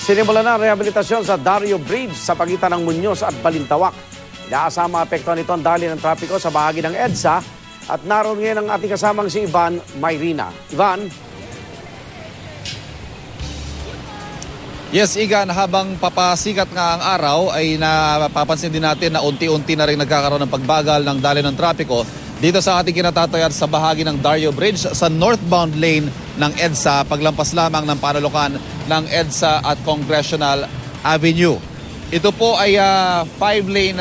Sinimula na ang rehabilitasyon sa Dario Bridge sa pagitan ng Muñoz at Balintawak. Inaasama apektuhan nito ang dali ng trapiko sa bahagi ng EDSA at naroon ngayon ang ating kasamang si Ivan Mayrina. Ivan? Yes, Igan, habang papasikat nga ang araw ay napapansin din natin na unti-unti na rin nagkakaroon ng pagbagal ng daloy ng trapiko dito sa ating kinatatayar sa bahagi ng Dario Bridge sa northbound lane ng EDSA, paglampas lamang ng panulukan ng EDSA at Congressional Avenue. Ito po ay 5-lane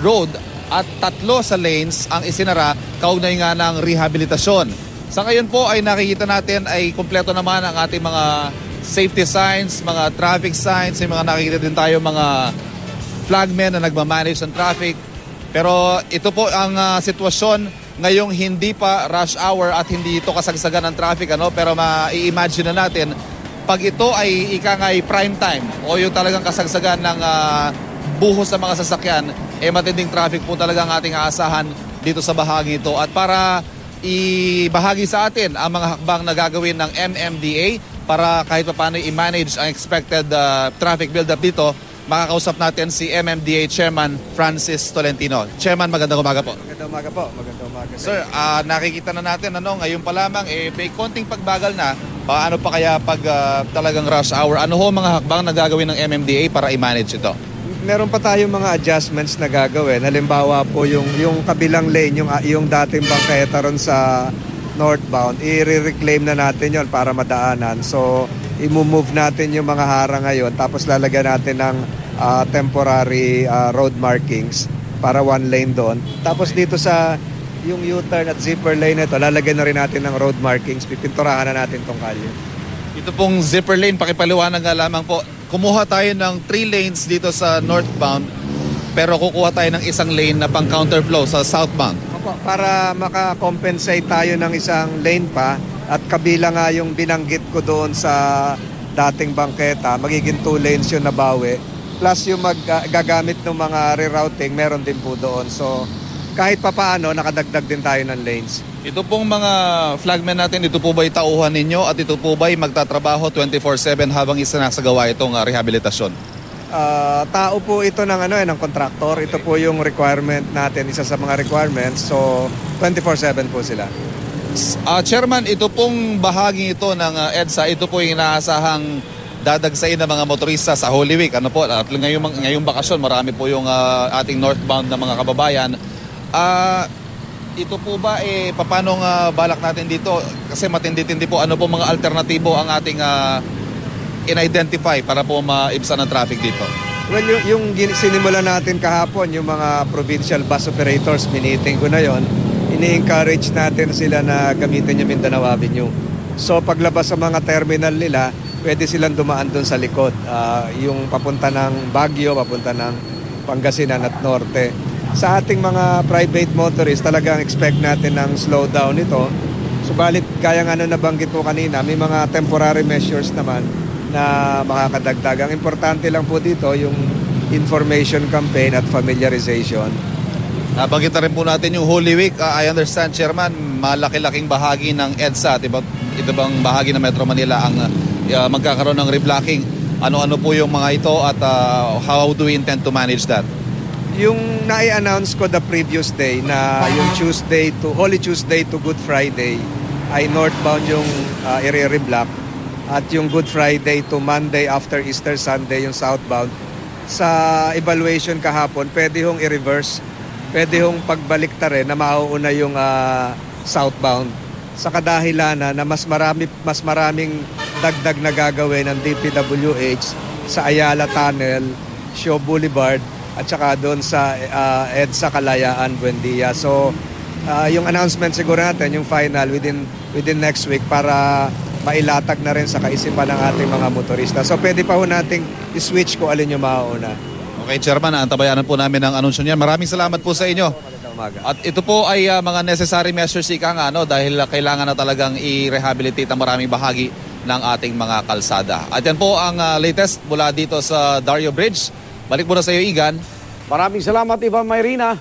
road at 3 sa lanes ang isinara kaugnay nga ng rehabilitasyon. Sa ngayon po ay nakikita natin ay kumpleto naman ang ating mga safety signs, mga traffic signs, may mga nakikita din tayo mga flagmen na nagmamanage ng traffic. Pero ito po ang sitwasyon ngayong hindi pa rush hour at hindi ito kasagsagan ng traffic, pero ma-i-imagine na natin pag ito ay ikangay prime time o yung talagang kasagsagan ng buhos sa mga sasakyan, matinding traffic po talaga ang ating aasahan dito sa bahagi ito. At para ibahagi sa atin ang mga hakbang na gagawin ng MMDA para kahit paano i-manage ang expected traffic build-up dito, makakausap natin si MMDA Chairman Francis Tolentino. Chairman, magandang umaga po. Magandang umaga po. Magandang umaga. Sir, nakikita na natin ngayon pa lamang may konting pagbagal na. Paano pa kaya pag talagang rush hour? Ano ho mga hakbang na gagawin ng MMDA para i-manage ito? Meron pa tayong mga adjustments na gagawin. Halimbawa po yung kabilang lane, yung dating bangketa ron sa northbound, i-reclaim na natin yon para madaanan. So, i-move natin yung mga harang ngayon tapos lalagyan natin ng temporary road markings para one lane doon. Tapos dito sa yung U-turn at zipper lane ito, lalagyan na rin natin ng road markings. Pipinturahan na natin tong kalye. Ito pong zipper lane, pakipaliwanag nga lamang po. Kumuha tayo ng 3 lanes dito sa northbound pero kukuha tayo ng isang lane na pang counterflow sa southbound. Opo, para makakompensate tayo ng isang lane pa at kabila nga yung binanggit ko doon sa dating bangketa, magiging 2 lanes yun na bawi. Plus yung gagamit ng mga rerouting, meron din po doon. So kahit papaano, nakadagdag din tayo ng lanes. Ito pong mga flagmen natin, ito po ba'y tauhan ninyo at ito po ba'y magtatrabaho 24/7 habang isinasagawa itong rehabilitasyon? Tao po ito ng kontraktor. Ito po yung requirement natin, isa sa mga requirements. So 24/7 po sila. Chairman, ito pong bahagi ito ng EDSA, ito po yung inaasahang dadagsain ng mga motorista sa Holy Week. At ngayong bakasyon, marami po yung ating northbound na mga kababayan. Ito po ba paano balak natin dito? Kasi matindi-tindi po, ano po mga alternatibo ang ating in-identify para po maibsan ang traffic dito? Well, yung sinimula natin kahapon, yung mga provincial bus operators, miniting ko na yon, ini-encourage natin sila na gamitin yung Mindanao Avenue. So paglabas sa mga terminal nila, pwede silang dumaan doon sa likod. Yung papunta ng Baguio, papunta ng Pangasinan at Norte. Sa ating mga private motorists, talagang expect natin ng slowdown ito. Subalit, kaya nga nabanggit ko kanina, may mga temporary measures naman na makakadagdag. Ang importante lang po dito, yung information campaign at familiarization. Nabanggit na rin po natin yung Holy Week. I understand, Chairman, malaki-laking bahagi ng EDSA, ito bang bahagi ng Metro Manila ang magkakaroon ng reblocking? Ano-ano po yung mga ito at how do we intend to manage that? Yung nai-announce ko the previous day na yung Holy Tuesday to Good Friday ay northbound yung i-reblock at yung Good Friday to Monday after Easter Sunday yung southbound. Sa evaluation kahapon, pwede hong i-reverse. Pwede hong pagbalik ta rin na mauuna yung southbound. Sa kadahilanan na mas maraming dagdag na gagawin ng DPWH sa Ayala Tunnel, Shaw Boulevard, at saka doon sa EDSA Kalayaan, Buendia. So, yung announcement siguro natin, yung final within next week para mailatag na rin sa kaisipan ng ating mga motorista. So, pwede pa ho nating i-switch kung alin yung mauuna. Okay, Chairman, antabayanan po namin ang anunsyo niyan. Maraming salamat po sa inyo. At ito po ay mga necessary measures dahil kailangan na talagang i-rehabilitate ang maraming bahagi ng ating mga kalsada. At yan po ang latest mula dito sa Dario Bridge. Balik muna sa iyo, Igan. Maraming salamat, Ivan Mayrina.